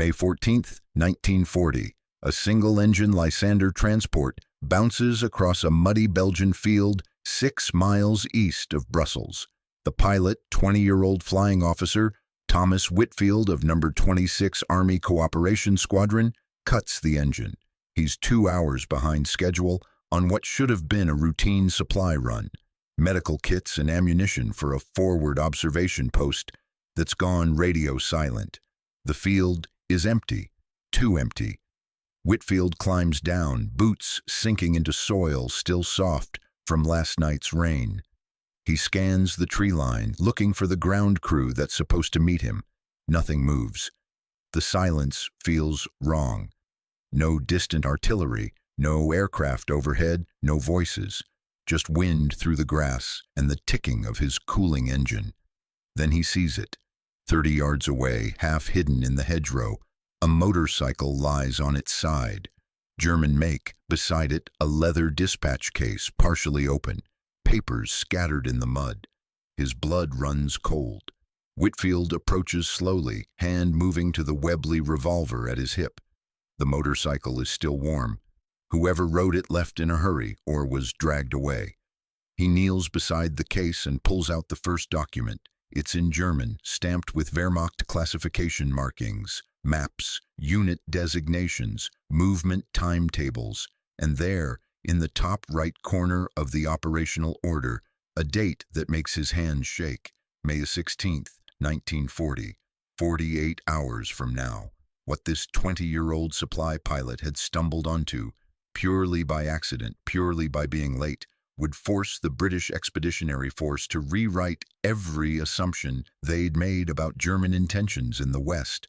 May 14, 1940, a single-engine Lysander transport bounces across a muddy Belgian field 6 miles east of Brussels. The pilot, 20-year-old Flying Officer Thomas Whitfield of No. 26 Army Cooperation Squadron, cuts the engine. He's 2 hours behind schedule on what should have been a routine supply run. Medical kits and ammunition for a forward observation post that's gone radio silent. The field is empty, too empty. Whitfield climbs down, boots sinking into soil still soft from last night's rain. He scans the tree line, looking for the ground crew that's supposed to meet him. Nothing moves. The silence feels wrong. No distant artillery, no aircraft overhead, no voices. Just wind through the grass and the ticking of his cooling engine. Then he sees it. 30 yards away, half hidden in the hedgerow, a motorcycle lies on its side. German make, beside it a leather dispatch case partially open, papers scattered in the mud. His blood runs cold. Whitfield approaches slowly, hand moving to the Webley revolver at his hip. The motorcycle is still warm. Whoever rode it left in a hurry or was dragged away. He kneels beside the case and pulls out the first document. It's in German, stamped with Wehrmacht classification markings, maps, unit designations, movement timetables, and there, in the top right corner of the operational order, a date that makes his hands shake. May 16, 1940, 48 hours from now. What this 20-year-old supply pilot had stumbled onto, purely by accident, purely by being late, would force the British Expeditionary Force to rewrite every assumption they'd made about German intentions in the West,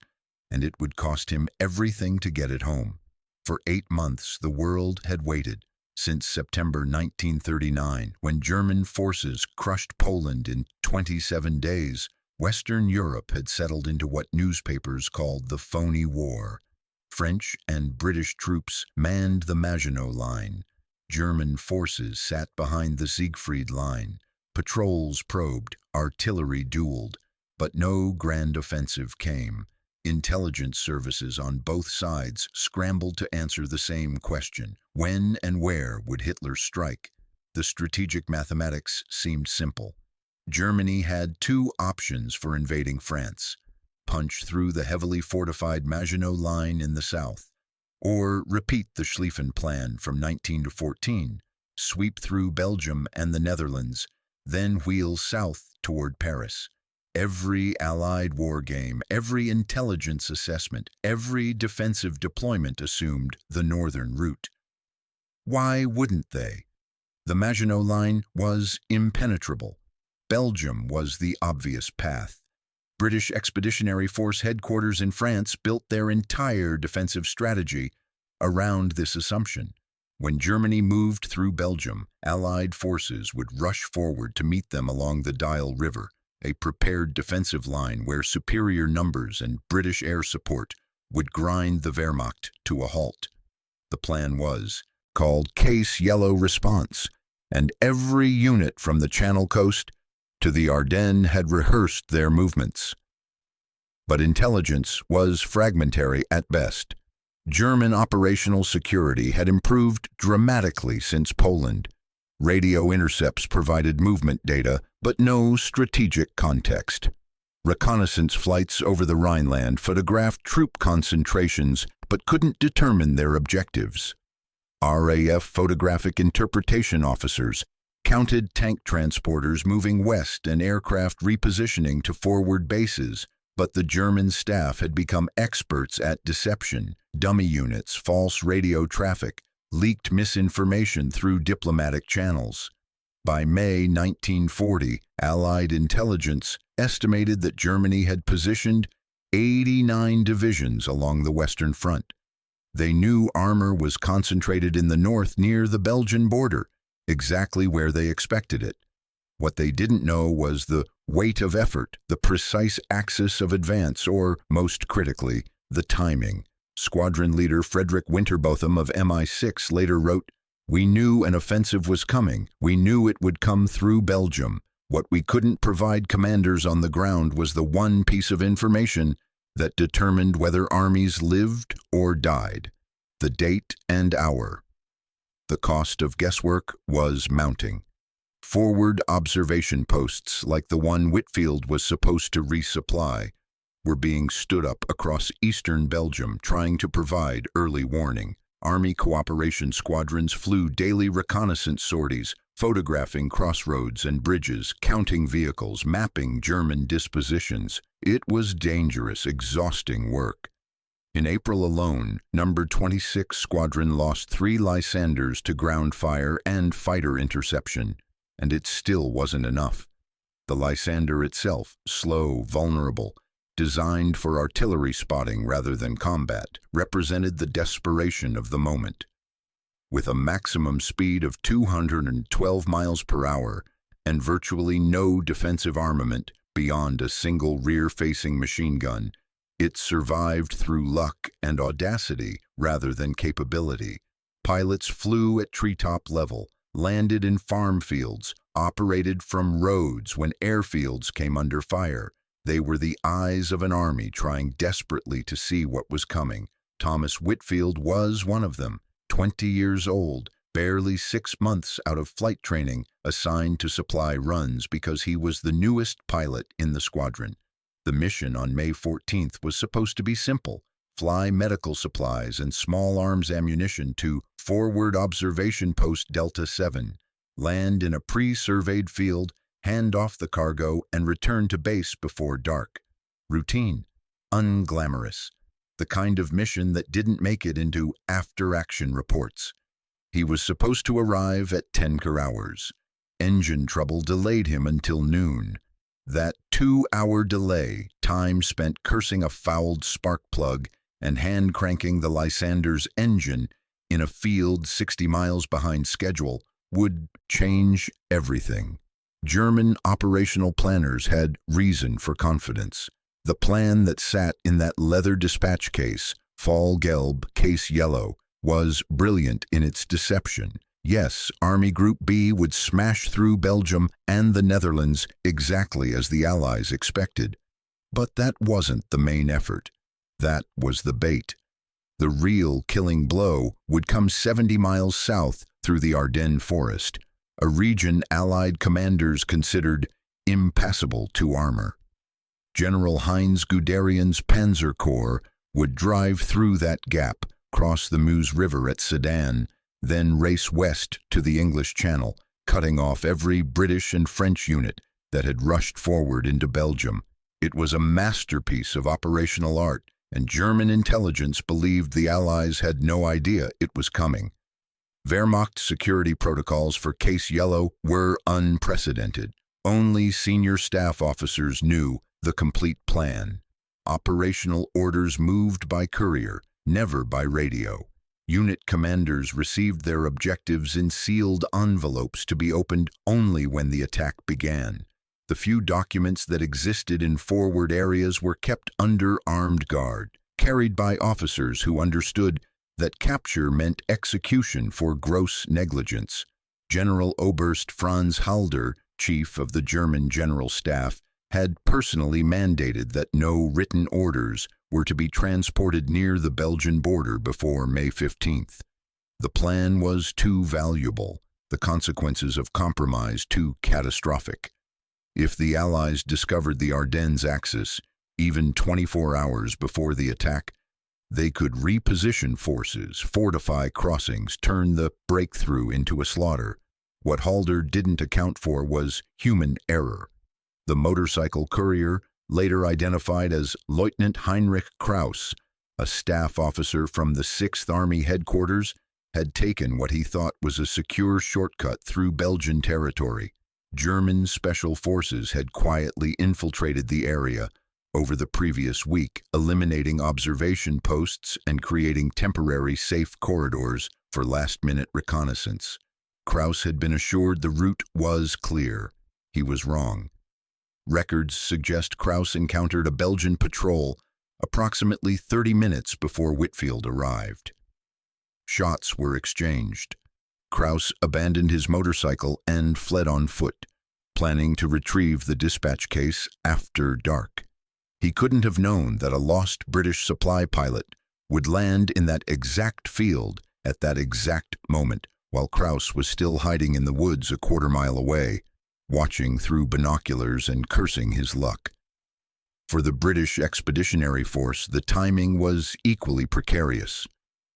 and it would cost him everything to get it home. For 8 months the world had waited, since September 1939, when German forces crushed Poland in 27 days. Western Europe had settled into what newspapers called the phony war. French and British troops manned the Maginot Line. German forces sat behind the Siegfried Line. Patrols probed, artillery dueled, but no grand offensive came. Intelligence services on both sides scrambled to answer the same question: when and where would Hitler strike? The strategic mathematics seemed simple. Germany had 2 options for invading France: punch through the heavily fortified Maginot Line in the south, or repeat the Schlieffen Plan from 19 to 14, sweep through Belgium and the Netherlands, then wheel south toward Paris. Every Allied war game, every intelligence assessment, every defensive deployment assumed the northern route. Why wouldn't they? The Maginot Line was impenetrable. Belgium was the obvious path. British Expeditionary Force headquarters in France built their entire defensive strategy around this assumption. When Germany moved through Belgium, Allied forces would rush forward to meet them along the Dyle River, a prepared defensive line where superior numbers and British air support would grind the Wehrmacht to a halt. The plan was called Case Yellow Response, and every unit from the Channel Coast to the Ardennes had rehearsed their movements. But intelligence was fragmentary at best. German operational security had improved dramatically since Poland. Radio intercepts provided movement data, but no strategic context. Reconnaissance flights over the Rhineland photographed troop concentrations, but couldn't determine their objectives. RAF photographic interpretation officers counted tank transporters moving west and aircraft repositioning to forward bases, but the German staff had become experts at deception, dummy units, false radio traffic, leaked misinformation through diplomatic channels. By May 1940, Allied intelligence estimated that Germany had positioned 89 divisions along the Western Front. They knew armor was concentrated in the north near the Belgian border, exactly where they expected it. What they didn't know was the weight of effort, the precise axis of advance, or, most critically, the timing. Squadron leader Frederick Winterbotham of MI6 later wrote, "We knew an offensive was coming. We knew it would come through Belgium. What we couldn't provide commanders on the ground was the one piece of information that determined whether armies lived or died, the date and hour. The cost of guesswork was mounting. Forward observation posts like the one Whitfield was supposed to resupply were being stood up across eastern Belgium, trying to provide early warning. Army cooperation squadrons flew daily reconnaissance sorties, photographing crossroads and bridges, counting vehicles, mapping German dispositions. It was dangerous, exhausting work. In April alone, No. 26 Squadron lost 3 Lysanders to ground fire and fighter interception, and it still wasn't enough. The Lysander itself, slow, vulnerable, designed for artillery spotting rather than combat, represented the desperation of the moment. With a maximum speed of 212 miles per hour and virtually no defensive armament beyond a single rear-facing machine gun, it survived through luck and audacity rather than capability. Pilots flew at treetop level, landed in farm fields, operated from roads when airfields came under fire. They were the eyes of an army trying desperately to see what was coming. Thomas Whitfield was one of them, 20 years old, barely 6 months out of flight training, assigned to supply runs because he was the newest pilot in the squadron. The mission on May 14th was supposed to be simple: fly medical supplies and small arms ammunition to Forward Observation Post Delta 7, land in a pre-surveyed field, hand off the cargo, and return to base before dark. Routine, unglamorous, the kind of mission that didn't make it into after-action reports. He was supposed to arrive at 10 hours. Engine trouble delayed him until noon. That 2-hour delay, time spent cursing a fouled spark plug and hand-cranking the Lysander's engine in a field 60 miles behind schedule, would change everything. German operational planners had reason for confidence. The plan that sat in that leather dispatch case, Fall Gelb, case yellow, was brilliant in its deception. Yes, Army Group B would smash through Belgium and the Netherlands exactly as the Allies expected. But that wasn't the main effort. That was the bait. The real killing blow would come 70 miles south through the Ardennes forest, a region Allied commanders considered impassable to armor. General Heinz Guderian's Panzer Corps would drive through that gap, cross the Meuse River at Sedan, then race west to the English Channel, cutting off every British and French unit that had rushed forward into Belgium. It was a masterpiece of operational art, and German intelligence believed the Allies had no idea it was coming. Wehrmacht security protocols for Case Yellow were unprecedented. Only senior staff officers knew the complete plan. Operational orders moved by courier, never by radio. Unit commanders received their objectives in sealed envelopes to be opened only when the attack began. The few documents that existed in forward areas were kept under armed guard, carried by officers who understood that capture meant execution for gross negligence. General Oberst Franz Halder, chief of the German General Staff, had personally mandated that no written orders were to be transported near the Belgian border before May 15th. The plan was too valuable, the consequences of compromise too catastrophic. If the Allies discovered the Ardennes axis, even 24 hours before the attack, they could reposition forces, fortify crossings, turn the breakthrough into a slaughter. What Halder didn't account for was human error. The motorcycle courier, later identified as Lieutenant Heinrich Kraus, a staff officer from the 6th Army headquarters, had taken what he thought was a secure shortcut through Belgian territory. German special forces had quietly infiltrated the area over the previous week, eliminating observation posts and creating temporary safe corridors for last-minute reconnaissance. Kraus had been assured the route was clear. He was wrong. Records suggest Kraus encountered a Belgian patrol approximately 30 minutes before Whitfield arrived. Shots were exchanged. Kraus abandoned his motorcycle and fled on foot, planning to retrieve the dispatch case after dark. He couldn't have known that a lost British supply pilot would land in that exact field at that exact moment, while Krauss was still hiding in the woods a quarter-mile away, watching through binoculars and cursing his luck. For the British Expeditionary Force, the timing was equally precarious.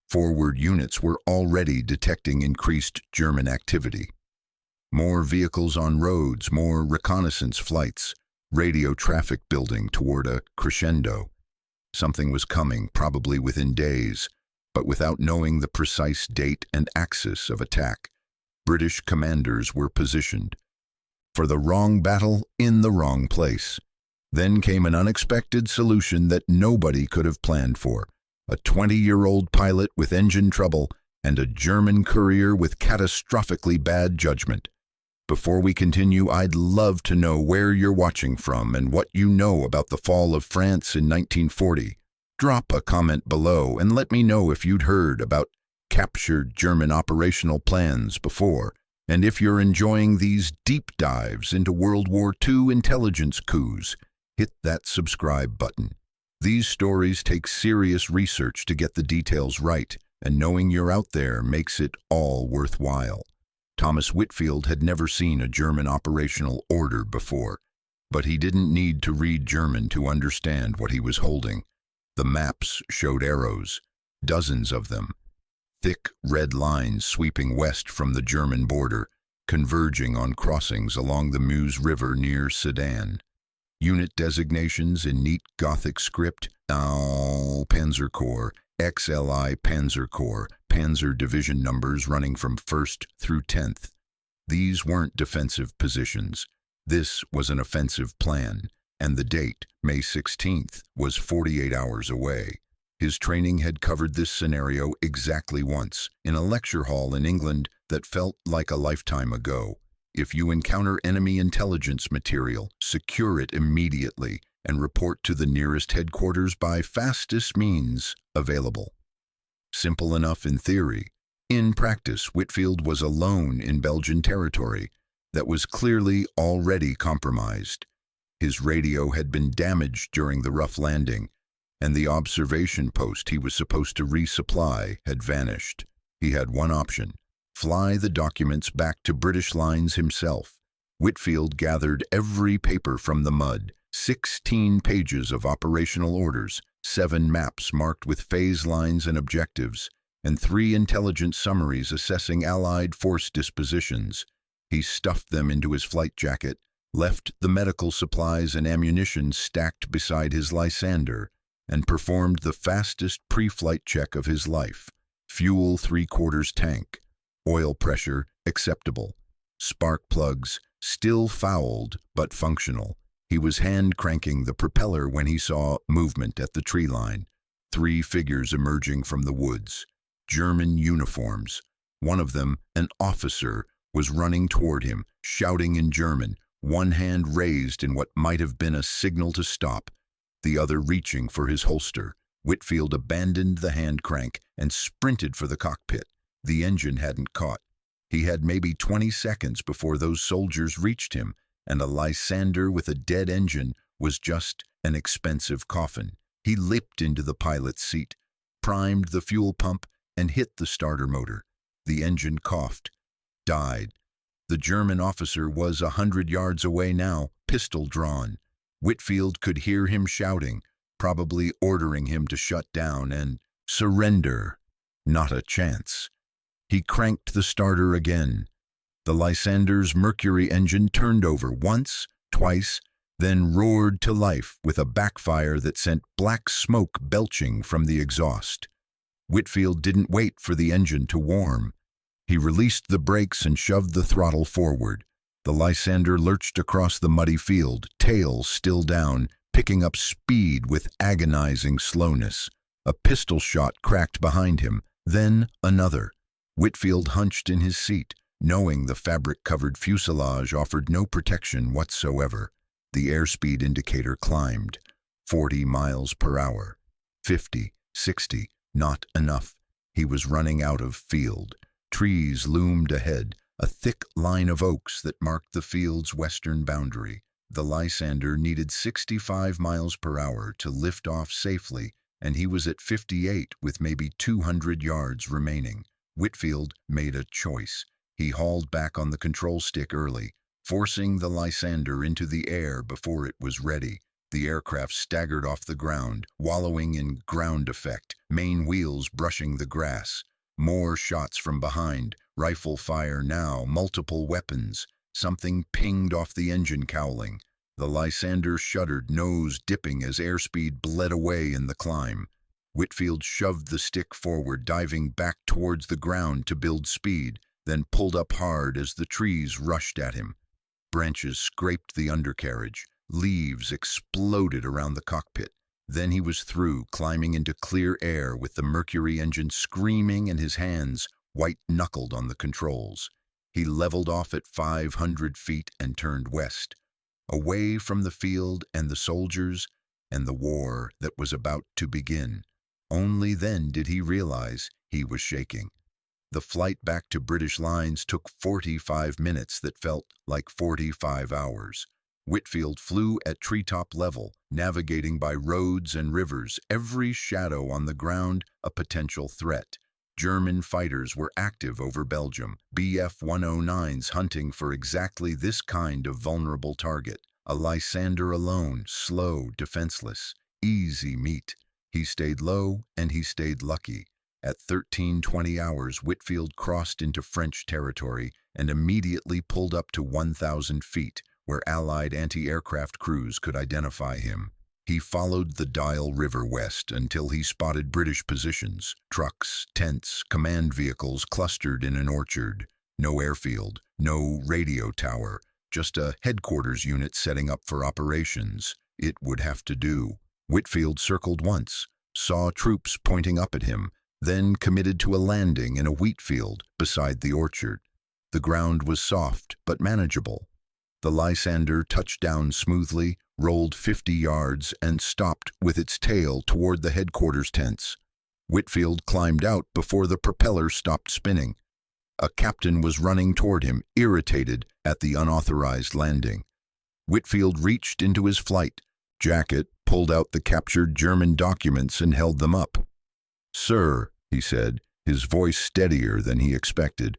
Forward units were already detecting increased German activity. More vehicles on roads, more reconnaissance flights, radio traffic building toward a crescendo. Something was coming, probably within days, but without knowing the precise date and axis of attack. British commanders were positioned for the wrong battle in the wrong place. Then came an unexpected solution that nobody could have planned for. A 20-year-old pilot with engine trouble and a German courier with catastrophically bad judgment. Before we continue, I'd love to know where you're watching from and what you know about the fall of France in 1940. Drop a comment below and let me know if you'd heard about captured German operational plans before, and if you're enjoying these deep dives into World War II intelligence coups. Hit that subscribe button. These stories take serious research to get the details right, and knowing you're out there makes it all worthwhile. Thomas Whitfield had never seen a German operational order before, but he didn't need to read German to understand what he was holding. The maps showed arrows, dozens of them, thick red lines sweeping west from the German border, converging on crossings along the Meuse River near Sedan. Unit designations in neat Gothic script: Panzer Corps, XLI Panzer Corps, Panzer Division numbers running from 1st through 10th. These weren't defensive positions. This was an offensive plan, and the date, May 16th, was 48 hours away. His training had covered this scenario exactly once, in a lecture hall in England that felt like a lifetime ago. If you encounter enemy intelligence material, secure it immediately and report to the nearest headquarters by fastest means available. Simple enough in theory. In practice, Whitfield was alone in Belgian territory that was clearly already compromised. His radio had been damaged during the rough landing, and the observation post he was supposed to resupply had vanished. He had one option: fly the documents back to British lines himself. Whitfield gathered every paper from the mud, 16 pages of operational orders, 7 maps marked with phase lines and objectives, and 3 intelligence summaries assessing Allied force dispositions. He stuffed them into his flight jacket, left the medical supplies and ammunition stacked beside his Lysander, and performed the fastest pre-flight check of his life. Fuel 3/4 tank. Oil pressure acceptable. Spark plugs still fouled but functional. He was hand-cranking the propeller when he saw movement at the tree line. 3 figures emerging from the woods. German uniforms. One of them, an officer, was running toward him, shouting in German, one hand raised in what might have been a signal to stop, the other reaching for his holster. Whitfield abandoned the hand crank and sprinted for the cockpit. The engine hadn't caught. He had maybe 20 seconds before those soldiers reached him, and a Lysander with a dead engine was just an expensive coffin. He leaped into the pilot's seat, primed the fuel pump, and hit the starter motor. The engine coughed, died. The German officer was 100 yards away now, pistol drawn. Whitfield could hear him shouting, probably ordering him to shut down and surrender. Not a chance. He cranked the starter again. The Lysander's Mercury engine turned over once, twice, then roared to life with a backfire that sent black smoke belching from the exhaust. Whitfield didn't wait for the engine to warm. He released the brakes and shoved the throttle forward. The Lysander lurched across the muddy field, tail still down, picking up speed with agonizing slowness. A pistol shot cracked behind him, then another. Whitfield hunched in his seat, knowing the fabric-covered fuselage offered no protection whatsoever. The airspeed indicator climbed. 40 miles per hour. 50, 60, not enough. He was running out of field. Trees loomed ahead, a thick line of oaks that marked the field's western boundary. The Lysander needed 65 miles per hour to lift off safely, and he was at 58 with maybe 200 yards remaining. Whitfield made a choice. He hauled back on the control stick early, forcing the Lysander into the air before it was ready. The aircraft staggered off the ground, wallowing in ground effect, main wheels brushing the grass. More shots from behind, rifle fire now, multiple weapons. Something pinged off the engine cowling. The Lysander shuddered, nose dipping as airspeed bled away in the climb. Whitfield shoved the stick forward, diving back towards the ground to build speed, then pulled up hard as the trees rushed at him. Branches scraped the undercarriage. Leaves exploded around the cockpit. Then he was through, climbing into clear air with the Mercury engine screaming and his hands white-knuckled on the controls. He leveled off at 500 feet and turned west, away from the field and the soldiers and the war that was about to begin. Only then did he realize he was shaking. The flight back to British lines took 45 minutes that felt like 45 hours. Whitfield flew at treetop level, navigating by roads and rivers, every shadow on the ground a potential threat. German fighters were active over Belgium, Bf-109s hunting for exactly this kind of vulnerable target. A Lysander alone, slow, defenseless, easy meat. He stayed low and he stayed lucky. At 13:20 hours, Whitfield crossed into French territory and immediately pulled up to 1,000 feet, where Allied anti-aircraft crews could identify him. He followed the Dyle River west until he spotted British positions, trucks, tents, command vehicles clustered in an orchard. No airfield, no radio tower, just a headquarters unit setting up for operations. It would have to do. Whitfield circled once, saw troops pointing up at him, then committed to a landing in a wheat field beside the orchard. The ground was soft but manageable. The Lysander touched down smoothly, rolled 50 yards, and stopped with its tail toward the headquarters tents. Whitfield climbed out before the propeller stopped spinning. A captain was running toward him, irritated at the unauthorized landing. Whitfield reached into his flight jacket, pulled out the captured German documents, and held them up. "Sir," he said, his voice steadier than he expected,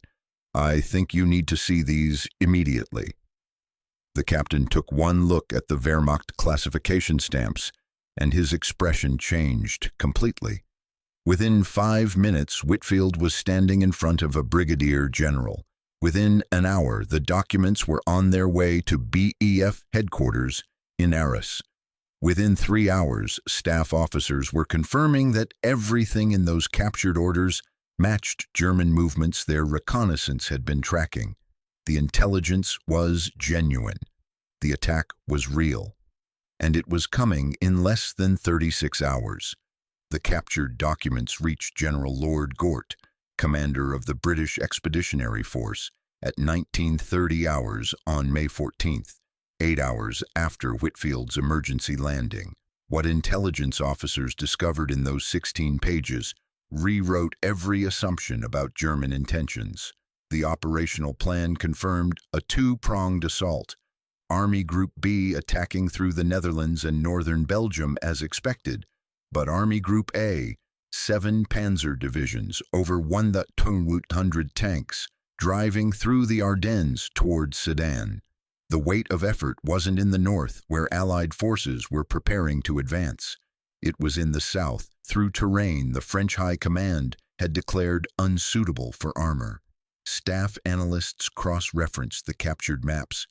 "I think you need to see these immediately." The captain took one look at the Wehrmacht classification stamps, and his expression changed completely. Within 5 minutes, Whitfield was standing in front of a brigadier general. Within an hour, the documents were on their way to BEF headquarters in Arras. Within 3 hours, staff officers were confirming that everything in those captured orders matched German movements their reconnaissance had been tracking. The intelligence was genuine. The attack was real. And it was coming in less than 36 hours. The captured documents reached General Lord Gort, commander of the British Expeditionary Force, at 19:30 hours on May 14th, 8 hours after Whitfield's emergency landing. What intelligence officers discovered in those 16 pages rewrote every assumption about German intentions. The operational plan confirmed a two-pronged assault. Army Group B attacking through the Netherlands and northern Belgium as expected, but Army Group A, 7 panzer divisions, over 1,200 tanks, driving through the Ardennes toward Sedan. The weight of effort wasn't in the north, where Allied forces were preparing to advance. It was in the south, through terrain the French High Command had declared unsuitable for armor. Staff analysts cross-referenced the captured maps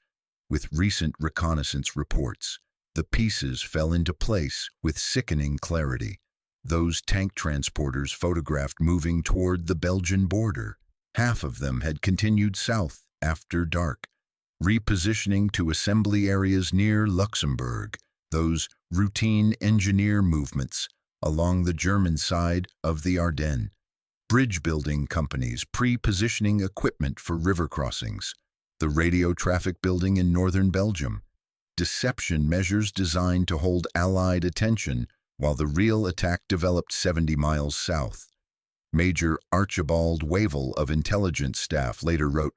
with recent reconnaissance reports. The pieces fell into place with sickening clarity. Those tank transporters photographed moving toward the Belgian border. Half of them had continued south after dark, repositioning to assembly areas near Luxembourg, those routine engineer movements along the German side of the Ardennes. Bridge-building companies pre-positioning equipment for river crossings. The radio traffic building in northern Belgium. Deception measures designed to hold Allied attention while the real attack developed 70 miles south. Major Archibald Wavell of intelligence staff later wrote,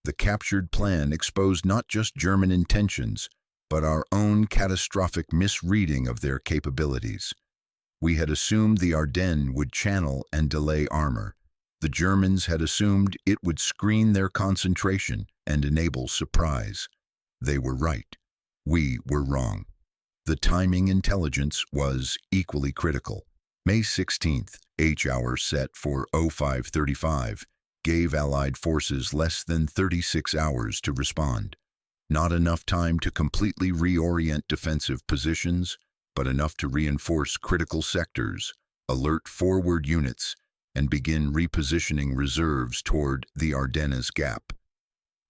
"The captured plan exposed not just German intentions, but our own catastrophic misreading of their capabilities. We had assumed the Ardennes would channel and delay armor. The Germans had assumed it would screen their concentration and enable surprise. They were right. We were wrong. The timing intelligence was equally critical. May 16th, H-hour set for 05:35, gave Allied forces less than 36 hours to respond. Not enough time to completely reorient defensive positions, but enough to reinforce critical sectors, alert forward units, and begin repositioning reserves toward the Ardennes Gap.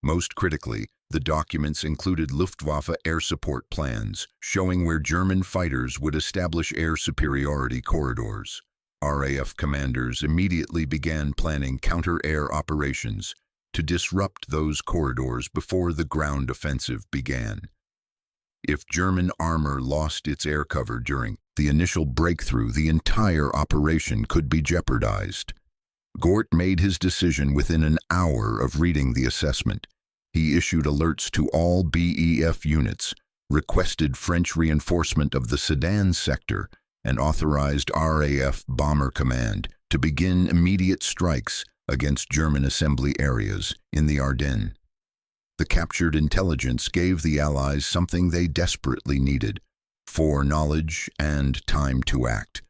Most critically, the documents included Luftwaffe air support plans, showing where German fighters would establish air superiority corridors. RAF commanders immediately began planning counter-air operations to disrupt those corridors before the ground offensive began. If German armor lost its air cover during the initial breakthrough, the entire operation could be jeopardized. Gort made his decision within an hour of reading the assessment. He issued alerts to all BEF units, requested French reinforcement of the Sedan sector, and authorized RAF Bomber Command to begin immediate strikes against German assembly areas in the Ardennes. The captured intelligence gave the Allies something they desperately needed: foreknowledge and time to act.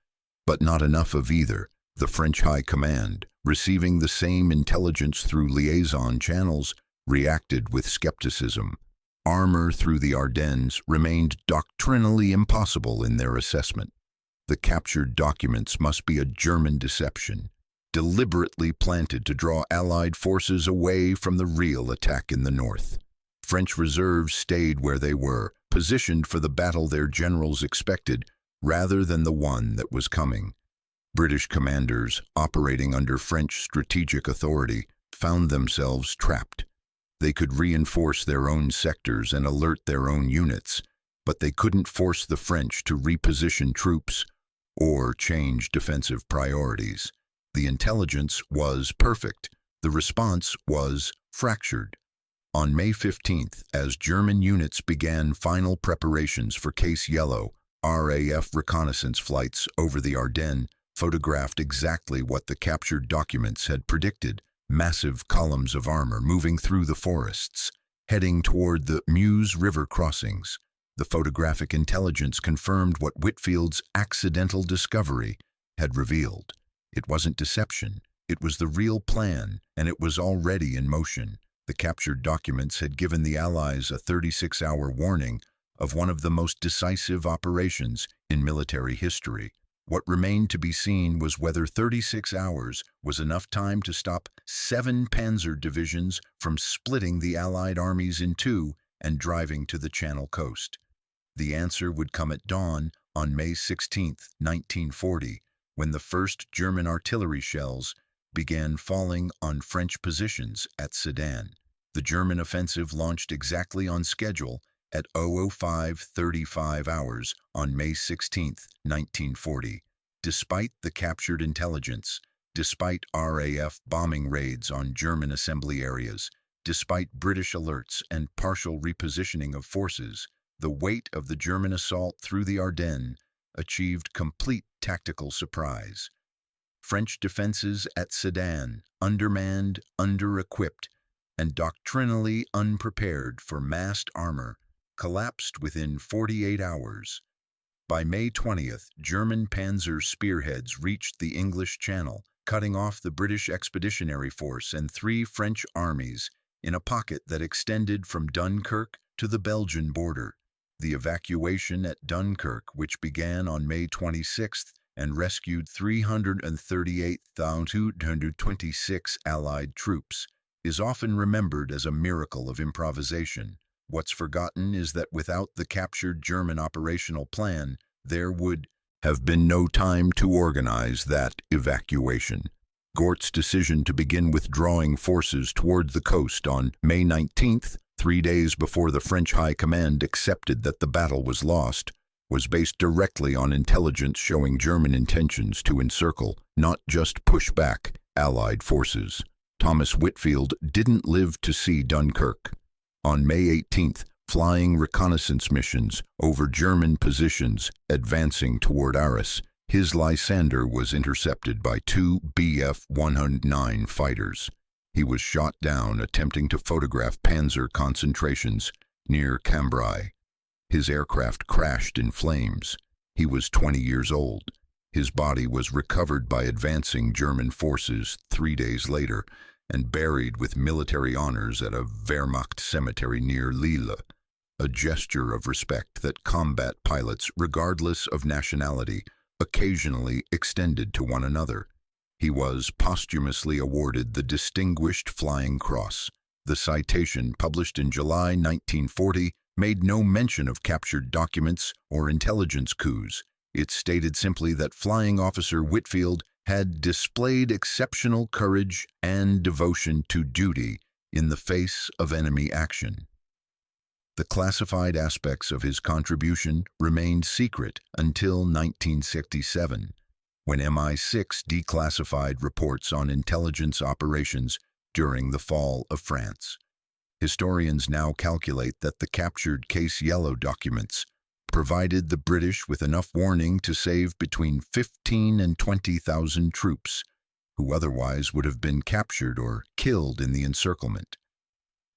But not enough of either. The French High Command, receiving the same intelligence through liaison channels, reacted with skepticism. Armor through the Ardennes remained doctrinally impossible in their assessment. The captured documents must be a German deception, deliberately planted to draw Allied forces away from the real attack in the north. French reserves stayed where they were, positioned for the battle their generals expected, rather than the one that was coming. British commanders, operating under French strategic authority, found themselves trapped. They could reinforce their own sectors and alert their own units, but they couldn't force the French to reposition troops or change defensive priorities. The intelligence was perfect. The response was fractured. On May 15th, as German units began final preparations for Case Yellow, RAF reconnaissance flights over the Ardennes photographed exactly what the captured documents had predicted: massive columns of armor moving through the forests, heading toward the Meuse River crossings. The photographic intelligence confirmed what Whitfield's accidental discovery had revealed. It wasn't deception. It was the real plan, and it was already in motion. The captured documents had given the Allies a 36-hour warning of one of the most decisive operations in military history. What remained to be seen was whether 36 hours was enough time to stop 7 panzer divisions from splitting the Allied armies in two and driving to the Channel coast. The answer would come at dawn on May 16, 1940, when the first German artillery shells began falling on French positions at Sedan. The German offensive launched exactly on schedule at 00:35 hours on May 16, 1940. Despite the captured intelligence, despite RAF bombing raids on German assembly areas, despite British alerts and partial repositioning of forces, the weight of the German assault through the Ardennes achieved complete tactical surprise. French defenses at Sedan, undermanned, under-equipped, and doctrinally unprepared for massed armor, collapsed within 48 hours. By May 20th, German panzer spearheads reached the English Channel, cutting off the British Expeditionary Force and 3 French armies in a pocket that extended from Dunkirk to the Belgian border. The evacuation at Dunkirk, which began on May 26th and rescued 338,226 Allied troops, is often remembered as a miracle of improvisation. What's forgotten is that without the captured German operational plan, there would have been no time to organize that evacuation. Gort's decision to begin withdrawing forces toward the coast on May 19th, 3 days before the French High Command accepted that the battle was lost, was based directly on intelligence showing German intentions to encircle, not just push back, Allied forces. Thomas Whitfield didn't live to see Dunkirk. On May 18th, flying reconnaissance missions over German positions advancing toward Arras. His Lysander was intercepted by two Bf-109 fighters. He was shot down attempting to photograph panzer concentrations near Cambrai. His aircraft crashed in flames. He was 20 years old. His body was recovered by advancing German forces 3 days later and buried with military honors at a Wehrmacht cemetery near Lille, a gesture of respect that combat pilots, regardless of nationality, occasionally extended to one another. He was posthumously awarded the Distinguished Flying Cross. The citation, published in July 1940, made no mention of captured documents or intelligence coups. It stated simply that Flying Officer Whitfield had displayed exceptional courage and devotion to duty in the face of enemy action. The classified aspects of his contribution remained secret until 1967, when MI6 declassified reports on intelligence operations during the fall of France. Historians now calculate that the captured Case Yellow documents provided the British with enough warning to save between 15,000 and 20,000 troops, who otherwise would have been captured or killed in the encirclement.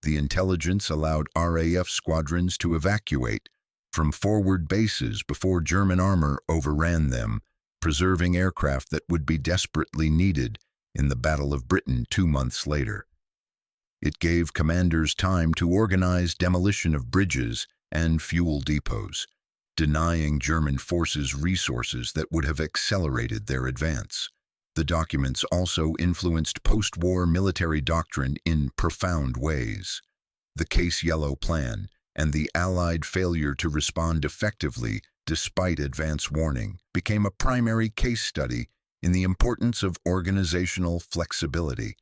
The intelligence allowed RAF squadrons to evacuate from forward bases before German armor overran them, preserving aircraft that would be desperately needed in the Battle of Britain 2 months later. It gave commanders time to organize demolition of bridges and fuel depots, denying German forces resources that would have accelerated their advance. The documents also influenced post-war military doctrine in profound ways. The Case Yellow Plan and the Allied failure to respond effectively despite advance warning became a primary case study in the importance of organizational flexibility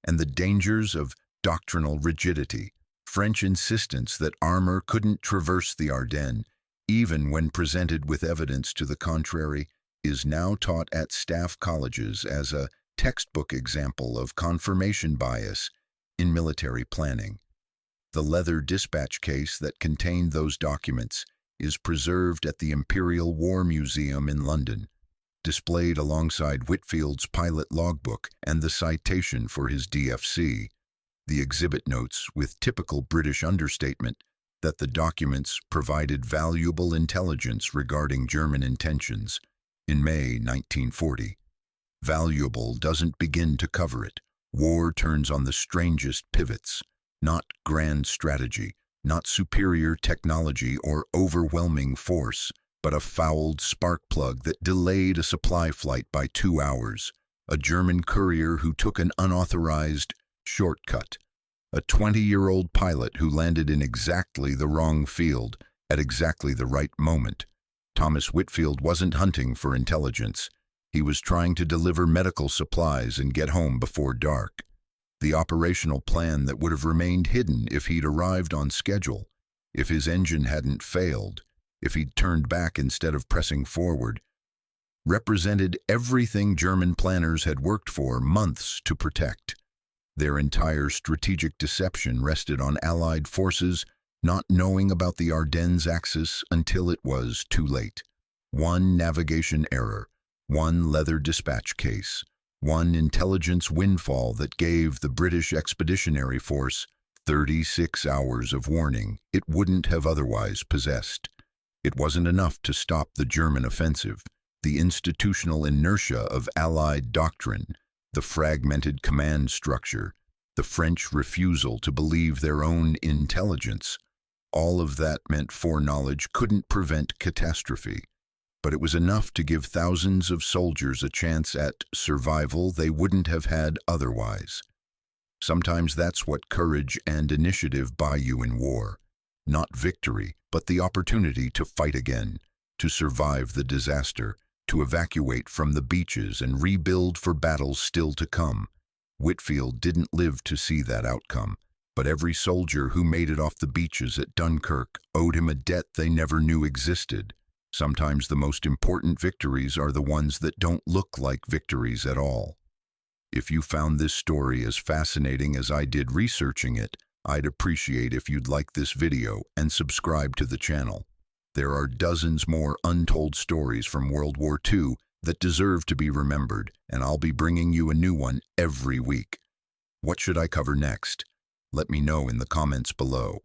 and the dangers of doctrinal rigidity. French insistence that armor couldn't traverse the Ardennes, even when presented with evidence to the contrary, is now taught at staff colleges as a textbook example of confirmation bias in military planning. The leather dispatch case that contained those documents is preserved at the Imperial War Museum in London, displayed alongside Whitfield's pilot logbook and the citation for his DFC. The exhibit notes, with typical British understatement, that the documents provided valuable intelligence regarding German intentions. In May 1940, valuable doesn't begin to cover it. War turns on the strangest pivots, not grand strategy, not superior technology or overwhelming force, but a fouled spark plug that delayed a supply flight by 2 hours, a German courier who took an unauthorized shortcut, a 20-year-old pilot who landed in exactly the wrong field at exactly the right moment. Thomas Whitfield wasn't hunting for intelligence. He was trying to deliver medical supplies and get home before dark. The operational plan that would have remained hidden if he'd arrived on schedule, if his engine hadn't failed, if he'd turned back instead of pressing forward, represented everything German planners had worked for months to protect. Their entire strategic deception rested on Allied forces not knowing about the Ardennes axis until it was too late. One navigation error, one leather dispatch case, one intelligence windfall that gave the British Expeditionary Force 36 hours of warning it wouldn't have otherwise possessed. It wasn't enough to stop the German offensive. The institutional inertia of Allied doctrine, the fragmented command structure, the French refusal to believe their own intelligence, all of that meant foreknowledge couldn't prevent catastrophe. But it was enough to give thousands of soldiers a chance at survival they wouldn't have had otherwise. Sometimes that's what courage and initiative buy you in war. Not victory, but the opportunity to fight again, to survive the disaster, to evacuate from the beaches and rebuild for battles still to come. Whitfield didn't live to see that outcome, but every soldier who made it off the beaches at Dunkirk owed him a debt they never knew existed. Sometimes the most important victories are the ones that don't look like victories at all. If you found this story as fascinating as I did researching it, I'd appreciate if you'd like this video and subscribe to the channel. There are dozens more untold stories from World War II that deserve to be remembered, and I'll be bringing you a new one every week. What should I cover next? Let me know in the comments below.